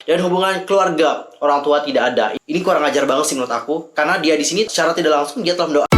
dan hubungan keluarga orang tua tidak ada. Ini kurang ajar banget sih menurut aku, karena dia di sini secara tidak langsung dia telah mendoakan.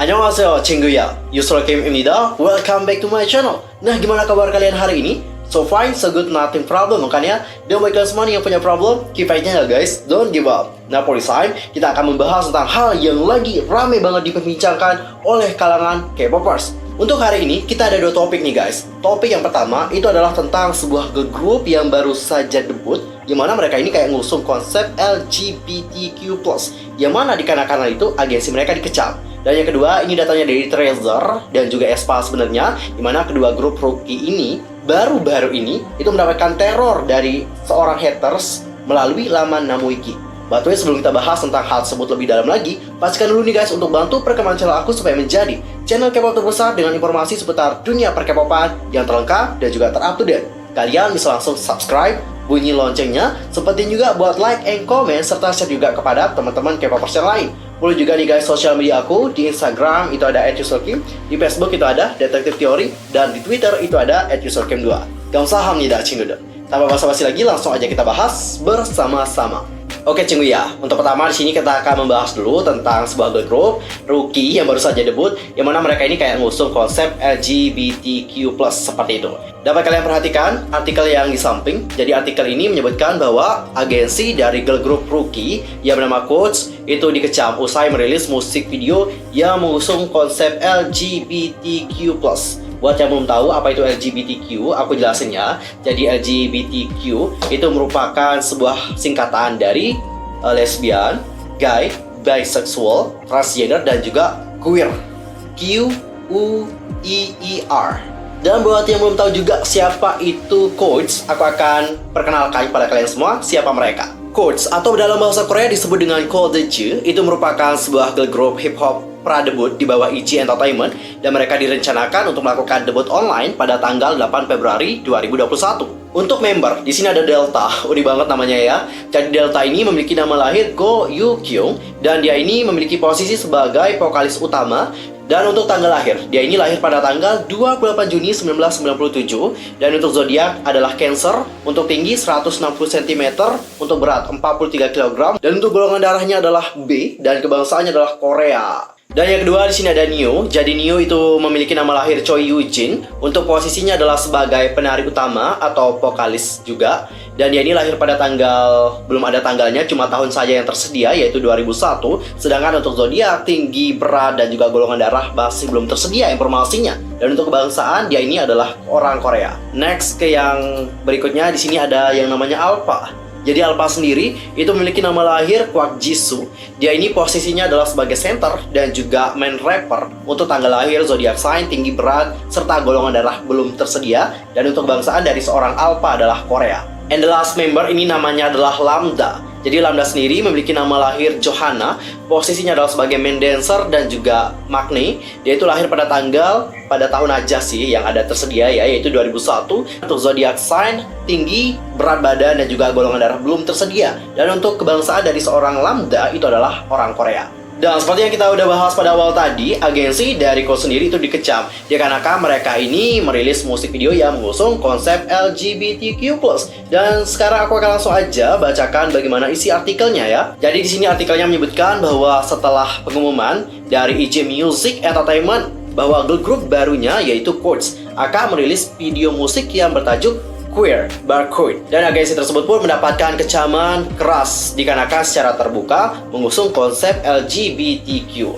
Annyeonghaseyo, 친구야. Yusrokim입니다. Welcome back to my channel. Nah, gimana kabar kalian hari ini? So fine, so good, nothing problem. Makanya, dan buat kalian semua nih yang punya problem, keep fighting ya guys, don't give up. Nah, for this time, kita akan membahas tentang hal yang lagi rame banget diperbincangkan oleh kalangan K-popers. Untuk hari ini, kita ada dua topik nih guys. Topik yang pertama, itu adalah tentang sebuah girl group yang baru saja debut, di mana mereka ini kayak ngusung konsep LGBTQ+, yang mana dikarenakan itu agensi mereka dikecam. Dan yang kedua, ini datanya dari Treasure dan juga aespa sebenarnya, di mana kedua grup rookie ini baru-baru ini itu mendapatkan teror dari seorang haters melalui laman Namewiki. By the way, sebelum kita bahas tentang hal tersebut lebih dalam lagi, pastikan dulu nih guys untuk bantu perkembangan channel aku supaya menjadi channel K-pop terbesar dengan informasi seputar dunia per-K-popan yang terlengkap dan juga ter-up-to-date. Kalian bisa langsung subscribe, bunyi loncengnya, seperti juga buat like and comment, serta share juga kepada teman-teman K-popers yang lain. Boleh juga nih guys sosial media aku, di Instagram itu ada @yusolkim, di Facebook itu ada Detektif Teori, dan di Twitter itu ada @yusolkim2. Gamsahamnida 친구들. Tanpa basa-basi lagi, langsung aja kita bahas bersama-sama. Oke 친구야, untuk pertama di sini kita akan membahas dulu tentang sebuah girl group rookie yang baru saja debut, yang mana mereka ini kayak ngusung konsep LGBTQ+ seperti itu. Dapat kalian perhatikan artikel yang di samping. Jadi artikel ini menyebutkan bahwa agensi dari girl group rookie yang bernama Coach itu dikecam usai merilis musik video yang mengusung konsep LGBTQ+. Buat yang belum tahu apa itu LGBTQ, aku jelasin ya. Jadi LGBTQ itu merupakan sebuah singkatan dari lesbian, gay, bisexual, transgender, dan juga queer. Q-U-E-E-R. Dan buat yang belum tahu juga siapa itu Coach, aku akan perkenalkan pada kalian semua siapa mereka. Coach atau dalam bahasa Korea disebut dengan Coldej, itu merupakan sebuah girl group hip hop pra-debut di bawah IG Entertainment, dan mereka direncanakan untuk melakukan debut online pada tanggal 8 Februari 2021. Untuk member, di sini ada Delta, unik banget namanya ya. Jadi Delta ini memiliki nama lahir Go Yoo Kyung, dan dia ini memiliki posisi sebagai vokalis utama. Dan untuk tanggal lahir, dia ini lahir pada tanggal 28 Juni 1997. Dan untuk zodiak adalah Cancer, untuk tinggi 160 cm, untuk berat 43 kg, dan untuk golongan darahnya adalah B, dan kebangsaannya adalah Korea. Dan yang kedua di sini ada Neo. Jadi Neo itu memiliki nama lahir Choi Yoo-jin. Untuk posisinya adalah sebagai penari utama atau vokalis juga. Dan dia ini lahir pada tanggal, belum ada tanggalnya, cuma tahun saja yang tersedia, yaitu 2001. Sedangkan untuk zodiak, tinggi, berat, dan juga golongan darah masih belum tersedia informasinya. Dan untuk kebangsaan, dia ini adalah orang Korea. Next ke yang berikutnya, di sini ada yang namanya Alpha. Jadi Alpha sendiri itu memiliki nama lahir Kwak Jisoo. Dia ini posisinya adalah sebagai center dan juga main rapper. Untuk tanggal lahir, zodiak sign, tinggi, berat, serta golongan darah belum tersedia. Dan untuk kebangsaan dari seorang Alpha adalah Korea. And the last member ini namanya adalah Lambda. Jadi Lambda sendiri memiliki nama lahir Johanna. Posisinya adalah sebagai main dancer dan juga maknae. Dia itu lahir pada tahun aja sih yang ada tersedia ya, yaitu 2001. Untuk zodiak sign, tinggi, berat badan, dan juga golongan darah belum tersedia. Dan untuk kebangsaan dari seorang Lambda itu adalah orang Korea. Dan seperti yang kita udah bahas pada awal tadi, agensi dari Coach sendiri itu dikecam dikarenakan mereka ini merilis musik video yang mengusung konsep LGBTQ+. Dan sekarang aku akan langsung aja bacakan bagaimana isi artikelnya ya. Jadi di sini artikelnya menyebutkan bahwa setelah pengumuman dari IG Music Entertainment bahwa girl group barunya yaitu Coach akan merilis video musik yang bertajuk Queer Barcode, dan agensi tersebut pun mendapatkan kecaman keras dikarenakan secara terbuka mengusung konsep LGBTQ.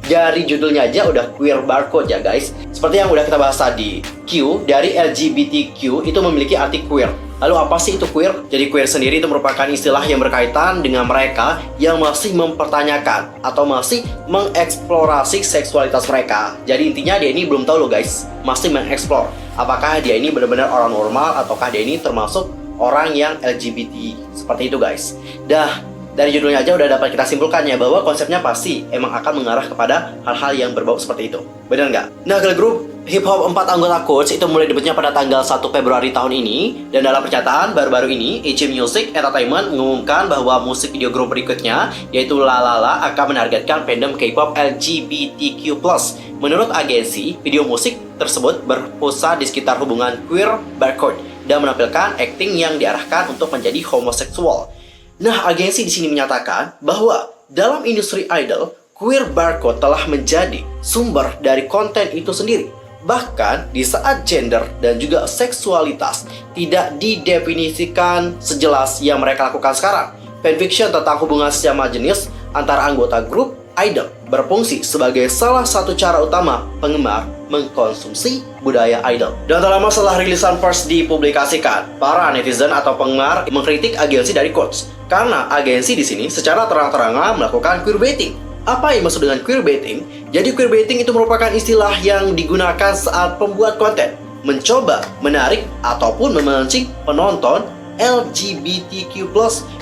Dari judulnya aja udah Queer Barcode ya guys. Seperti yang udah kita bahas tadi, Q dari LGBTQ itu memiliki arti queer. Lalu apa sih itu queer? Jadi queer sendiri itu merupakan istilah yang berkaitan dengan mereka yang masih mempertanyakan atau masih mengeksplorasi seksualitas mereka. Jadi intinya dia ini belum tahu loh guys, masih mengeksplor apakah dia ini benar-benar orang normal ataukah dia ini termasuk orang yang LGBT. Seperti itu guys. Dah, Dari judulnya aja udah dapat kita simpulkan ya bahwa konsepnya pasti emang akan mengarah kepada hal-hal yang berbau seperti itu. Benar nggak? Nah, girl group hip hop 4 anggota Coach itu mulai debutnya pada tanggal 1 Februari tahun ini. Dan dalam pernyataan baru-baru ini, EJ Music Entertainment mengumumkan bahwa musik video grup berikutnya, yaitu La La La, akan menargetkan fandom K-pop LGBTQ+. Menurut agensi, video musik tersebut berpusat di sekitar hubungan queer barcode dan menampilkan acting yang diarahkan untuk menjadi homoseksual. Nah, agensi di sini menyatakan bahwa dalam industri idol, queer barcode telah menjadi sumber dari konten itu sendiri. Bahkan di saat gender dan juga seksualitas tidak didefinisikan sejelas yang mereka lakukan sekarang, fanfiction tentang hubungan sesama jenis antara anggota grup idol berfungsi sebagai salah satu cara utama penggemar mengkonsumsi budaya idol. Dan tak lama setelah rilisan first dipublikasikan, para netizen atau penggemar mengkritik agensi dari Coach karena agensi di sini secara terang-terangan melakukan queerbaiting. Apa yang maksud dengan queerbaiting? Jadi queerbaiting itu merupakan istilah yang digunakan saat pembuat konten mencoba menarik ataupun memancing penonton LGBTQ+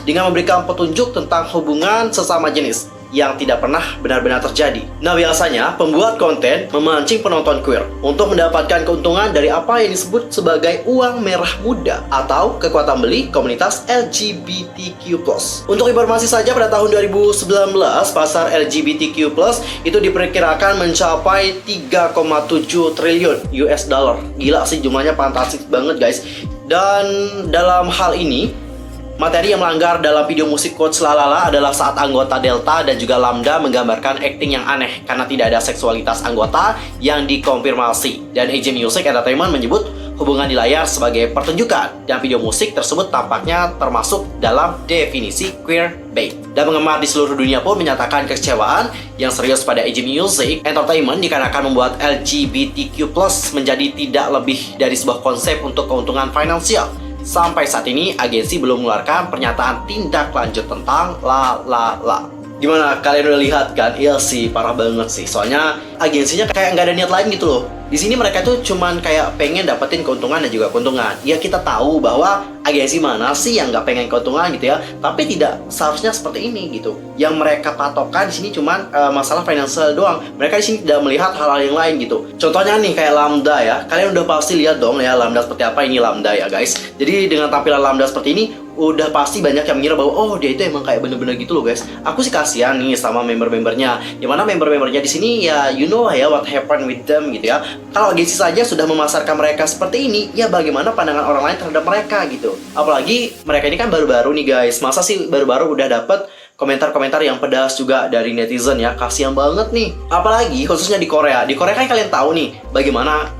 dengan memberikan petunjuk tentang hubungan sesama jenis yang tidak pernah benar-benar terjadi. Nah, biasanya pembuat konten memancing penonton queer untuk mendapatkan keuntungan dari apa yang disebut sebagai uang merah muda atau kekuatan beli komunitas LGBTQ+. Untuk informasi saja, pada tahun 2019 pasar LGBTQ+ itu diperkirakan mencapai 3,7 triliun US dollar. Gila sih, jumlahnya fantastis banget guys. Dan dalam hal ini, materi yang melanggar dalam video musik Coach La La La adalah saat anggota Delta dan juga Lambda menggambarkan acting yang aneh karena tidak ada seksualitas anggota yang dikonfirmasi. Dan EJ Music Entertainment menyebut hubungan di layar sebagai pertunjukan, dan video musik tersebut tampaknya termasuk dalam definisi queerbait. Dan penggemar di seluruh dunia pun menyatakan kekecewaan yang serius pada EJ Music Entertainment dikarenakan membuat LGBTQ+ menjadi tidak lebih dari sebuah konsep untuk keuntungan finansial. Sampai saat ini, agensi belum mengeluarkan pernyataan tindak lanjut tentang La La La. Gimana? Kalian udah lihat kan? Iya sih, parah banget sih. Soalnya agensinya kayak nggak ada niat lain gitu loh. Di sini mereka tuh cuman kayak pengen dapetin keuntungan dan juga keuntungan. Ya, kita tahu bahwa agensi mana sih yang nggak pengen keuntungan gitu ya. Tapi tidak seharusnya seperti ini gitu. Yang mereka patokkan di sini cuman masalah finansial doang. Mereka di sini tidak melihat hal-hal yang lain gitu. Contohnya nih kayak Lambda ya. Kalian udah pasti lihat dong ya Lambda seperti apa. Ini Lambda ya guys. Jadi dengan tampilan Lambda seperti ini, udah pasti banyak yang mengira bahwa oh dia itu emang kayak bener-bener gitu loh guys. Aku sih kasihan nih sama member-membernya. Dimana member-membernya di sini ya you know lah ya what happened with them gitu ya. Kalau agensi saja sudah memasarkan mereka seperti ini, ya bagaimana pandangan orang lain terhadap mereka gitu. Apalagi mereka ini kan baru-baru nih guys. Masa sih baru-baru udah dapet komentar-komentar yang pedas juga dari netizen ya. Kasihan banget nih. Apalagi khususnya di Korea. Di Korea kan kalian tahu nih bagaimana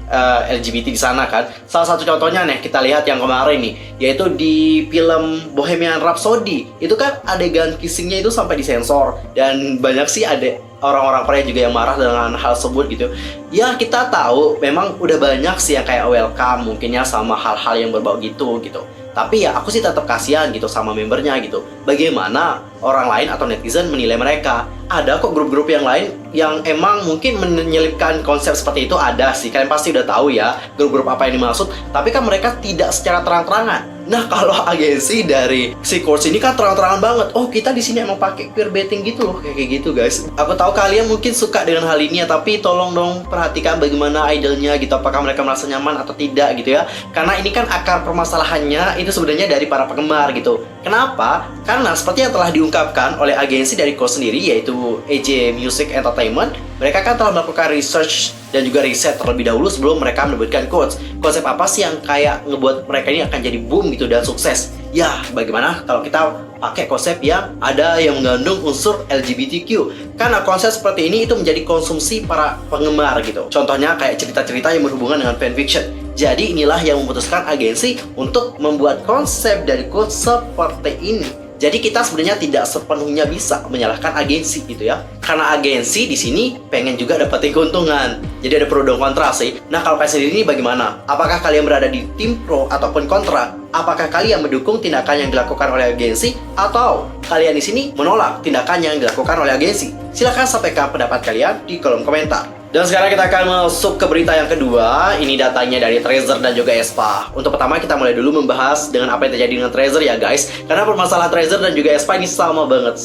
LGBT di sana kan. Salah satu contohnya nih kita lihat yang kemarin nih, yaitu di film Bohemian Rhapsody. Itu kan adegan kissingnya itu sampai disensor, dan banyak sih ada orang-orang Korea juga yang marah dengan hal tersebut gitu. Ya kita tahu memang udah banyak sih yang kayak welcome mungkinnya sama hal-hal yang berbau gitu. Tapi ya aku sih tetap kasihan gitu sama membernya gitu. Bagaimana orang lain atau netizen menilai mereka? Ada kok grup-grup yang lain yang emang mungkin menyelipkan konsep seperti itu, ada sih. Kalian pasti udah tahu ya grup-grup apa yang dimaksud. Tapi kan mereka tidak secara terang-terangan. Nah, kalau agensi dari si Coach ini kan terang-terangan banget. Oh, kita di sini emang pakai queerbaiting gitu loh, kayak gitu guys. Aku tahu kalian mungkin suka dengan hal ini ya, tapi tolong dong perhatikan bagaimana idolnya gitu, apakah mereka merasa nyaman atau tidak gitu ya. Karena ini kan akar permasalahannya itu sebenarnya dari para penggemar gitu. Kenapa? Karena seperti yang telah diungkapkan oleh agensi dari Coach sendiri, yaitu EJ Music Entertainment, mereka kan telah melakukan research dan juga riset terlebih dahulu sebelum mereka menerbitkan Coach. Konsep apa sih yang kayak ngebuat mereka ini akan jadi boom gitu dan sukses? Ya, bagaimana kalau kita pakai konsep yang ada yang mengandung unsur LGBTQ? Karena konsep seperti ini itu menjadi konsumsi para penggemar gitu. Contohnya kayak cerita-cerita yang berhubungan dengan fanfiction. Jadi inilah yang memutuskan agensi untuk membuat konsep dari Coach seperti ini. Jadi kita sebenarnya tidak sepenuhnya bisa menyalahkan agensi gitu ya. Karena agensi di sini pengen juga dapetin keuntungan. Jadi ada pro dan kontra sih. Nah, kalau kalian sendiri ini bagaimana? Apakah kalian berada di tim pro ataupun kontra? Apakah kalian mendukung tindakan yang dilakukan oleh agensi atau kalian di sini menolak tindakan yang dilakukan oleh agensi? Silahkan sampaikan pendapat kalian di kolom komentar. Dan sekarang kita akan masuk ke berita yang kedua. Ini datanya dari Trezor dan juga aespa. Untuk pertama kita mulai dulu membahas dengan apa yang terjadi dengan Trezor ya guys. Karena permasalahan Trezor dan juga aespa ini sama banget.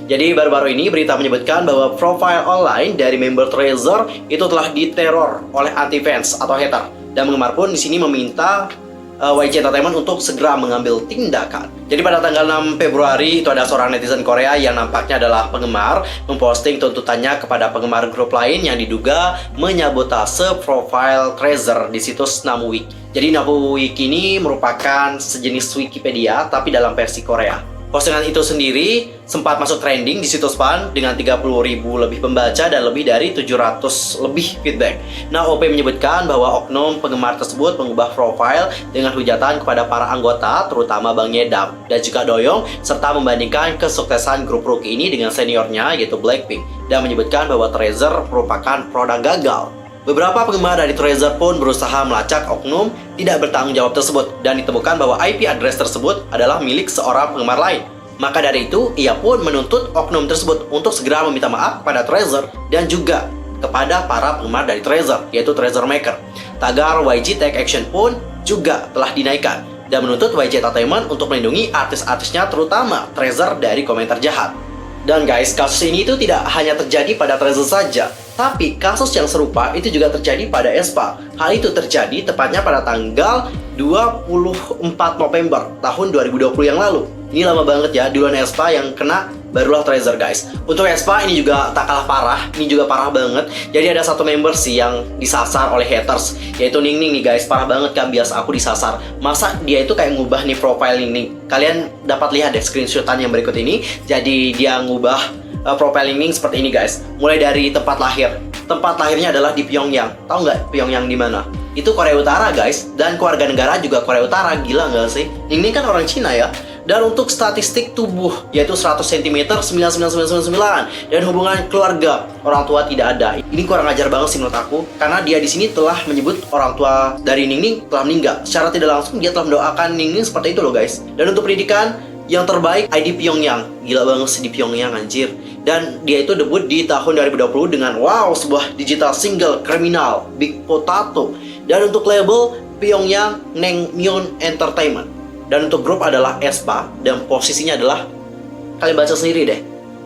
Jadi baru-baru ini berita menyebutkan bahwa profile online dari member Trezor itu telah diteror oleh anti-fans atau hater. Dan penggemar pun di sini meminta YG Entertainment untuk segera mengambil tindakan. Jadi pada tanggal 6 Februari itu ada seorang netizen Korea yang nampaknya adalah penggemar memposting tuntutannya kepada penggemar grup lain yang diduga menyabotase profile Trezor di situs Namewiki. Jadi Namewiki ini merupakan sejenis Wikipedia tapi dalam versi Korea. Postingan itu sendiri sempat masuk trending di situs fan dengan 30.000 lebih pembaca dan lebih dari 700 lebih feedback. Nah, OP menyebutkan bahwa oknum penggemar tersebut mengubah profile dengan hujatan kepada para anggota, terutama Bang Yedam dan juga Doyoung, serta membandingkan kesuksesan grup rookie ini dengan seniornya yaitu Blackpink, dan menyebutkan bahwa Trezor merupakan produk gagal. Beberapa penggemar dari Trezor pun berusaha melacak oknum tidak bertanggung jawab tersebut dan ditemukan bahwa IP address tersebut adalah milik seorang penggemar lain. Maka dari itu, ia pun menuntut oknum tersebut untuk segera meminta maaf kepada Trezor dan juga kepada para penggemar dari Trezor, yaitu Trezor Maker. Tagar YG Take Action pun juga telah dinaikkan dan menuntut YG Entertainment untuk melindungi artis-artisnya, terutama Trezor, dari komentar jahat. Dan guys, kasus ini itu tidak hanya terjadi pada Trezor saja, tapi kasus yang serupa itu juga terjadi pada aespa. Hal itu terjadi tepatnya pada tanggal 24 November tahun 2020 yang lalu. Ini lama banget ya, duluan aespa yang kena barulah Trezor guys. Untuk aespa ini juga tak kalah parah, ini juga parah banget. Jadi ada satu member sih yang disasar oleh haters, yaitu Ningning nih guys. Parah banget kan, biasa aku disasar. Masa dia itu kayak ngubah nih profile Ningning. Kalian dapat lihat deh screenshotan yang berikut ini. Jadi dia ngubah profile Ningning seperti ini guys. Mulai dari tempat lahir. Tempat lahirnya adalah di Pyongyang. Tahu nggak Pyongyang di mana? Itu Korea Utara guys. Dan keluarga negara juga Korea Utara. Gila nggak sih? Ningning kan orang Cina ya. Dan untuk statistik tubuh, yaitu 100 cm 99999, dan hubungan keluarga orang tua tidak ada. Ini kurang ajar banget sih menurut aku, karena dia di sini telah menyebut orang tua dari Ningning telah meninggal. Secara tidak langsung dia telah mendoakan Ningning seperti itu loh guys. Dan untuk pendidikan yang terbaik ID Pyongyang. Gila banget sih di Pyongyang anjir. Dan dia itu debut di tahun 2020 dengan sebuah digital single Criminal Big Potato. Dan untuk label Pyongyang Naengmyeon Entertainment. Dan untuk grup adalah aespa, dan posisinya adalah, kalian baca sendiri deh,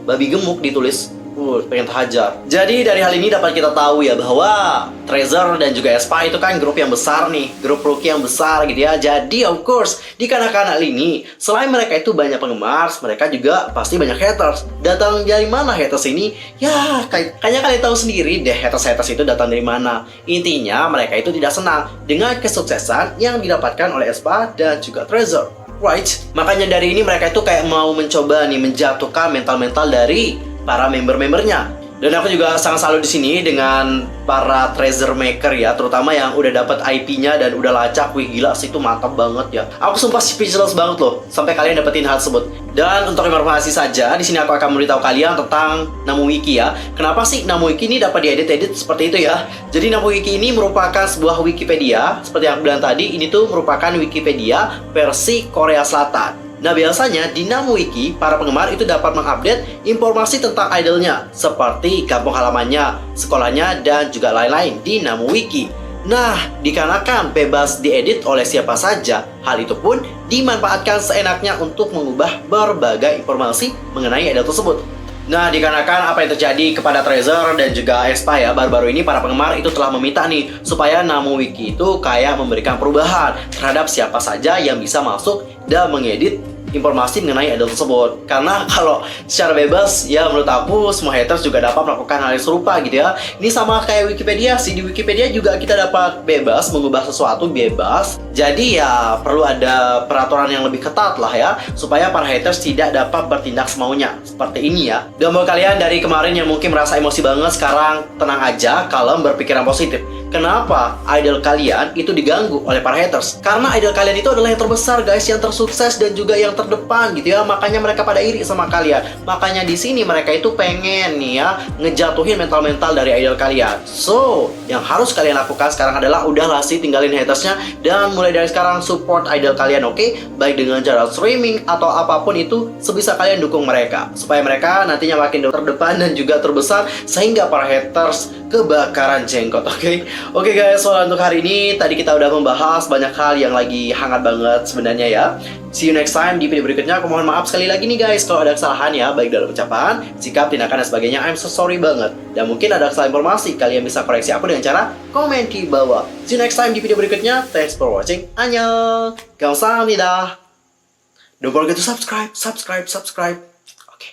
babi gemuk ditulis. Pengen terhajar. Jadi dari hal ini dapat kita tahu ya bahwa Trezor dan juga aespa itu kan grup yang besar nih, grup rookie yang besar gitu ya. Jadi of course di kanak-kanak ini, selain mereka itu banyak penggemar, mereka juga pasti banyak haters. Datang dari mana haters ini? Ya kayaknya kalian tahu sendiri deh haters itu datang dari mana. Intinya mereka itu tidak senang dengan kesuksesan yang didapatkan oleh aespa dan juga Trezor. Right? Makanya dari ini mereka itu kayak mau mencoba nih menjatuhkan mental-mental dari para member-membernya. Dan aku juga sangat salut di sini dengan para Trezor Maker ya, terutama yang udah dapat IP-nya dan udah lacak. Wih gila sih, itu mantap banget ya. Aku sumpah speechless banget loh sampai kalian dapetin hal tersebut. Dan untuk informasi saja, di sini aku akan memberitahu kalian tentang Namewiki ya. Kenapa sih Namewiki ini dapat diedit-edit seperti itu ya? Jadi Namewiki ini merupakan sebuah Wikipedia, seperti yang aku bilang tadi, ini tuh merupakan Wikipedia versi Korea Selatan. Nah biasanya di Namewiki, para penggemar itu dapat mengupdate informasi tentang idolnya, seperti kampung halamannya, sekolahnya, dan juga lain-lain di Namewiki. Nah, dikarenakan bebas diedit oleh siapa saja, hal itu pun dimanfaatkan seenaknya untuk mengubah berbagai informasi mengenai idol tersebut. Nah, dikarenakan apa yang terjadi kepada Trezor dan juga aespa ya, baru-baru ini para penggemar itu telah meminta nih supaya Namewiki itu kayak memberikan perubahan terhadap siapa saja yang bisa masuk dan mengedit informasi mengenai idol tersebut. Karena kalau secara bebas ya, menurut aku semua haters juga dapat melakukan hal yang serupa gitu ya. Ini sama kayak Wikipedia sih. Di Wikipedia juga kita dapat bebas mengubah sesuatu, bebas. Jadi ya perlu ada peraturan yang lebih ketat lah ya, supaya para haters tidak dapat bertindak semaunya seperti ini ya. Dan buat kalian dari kemarin yang mungkin merasa emosi banget, sekarang tenang aja, kalem, berpikiran positif. Kenapa idol kalian itu diganggu oleh para haters? Karena idol kalian itu adalah yang terbesar guys, yang tersukses dan juga yang terdepan gitu ya. Makanya mereka pada iri sama kalian. Makanya di sini mereka itu pengen nih ya ngejatuhin mental-mental dari idol kalian. So, yang harus kalian lakukan sekarang adalah udahlah sih tinggalin hatersnya dan mulai mulai dari sekarang support idol kalian, oke? Baik dengan cara streaming atau apapun itu, sebisa kalian dukung mereka supaya mereka nantinya makin terdepan dan juga terbesar sehingga para haters kebakaran jenggot, oke? Oke guys, soal untuk hari ini tadi kita udah membahas banyak hal yang lagi hangat banget sebenarnya ya. See you next time di video berikutnya. Aku mohon maaf sekali lagi nih guys kalau ada kesalahan ya, baik dalam ucapan, sikap, tindakan, dan sebagainya. I'm so sorry banget. Dan mungkin ada kesalahan informasi, kalian bisa koreksi aku dengan cara komen di bawah. See you next time di video berikutnya. Thanks for watching. Annyeong. 감사합니다. Don't forget to subscribe. Oke.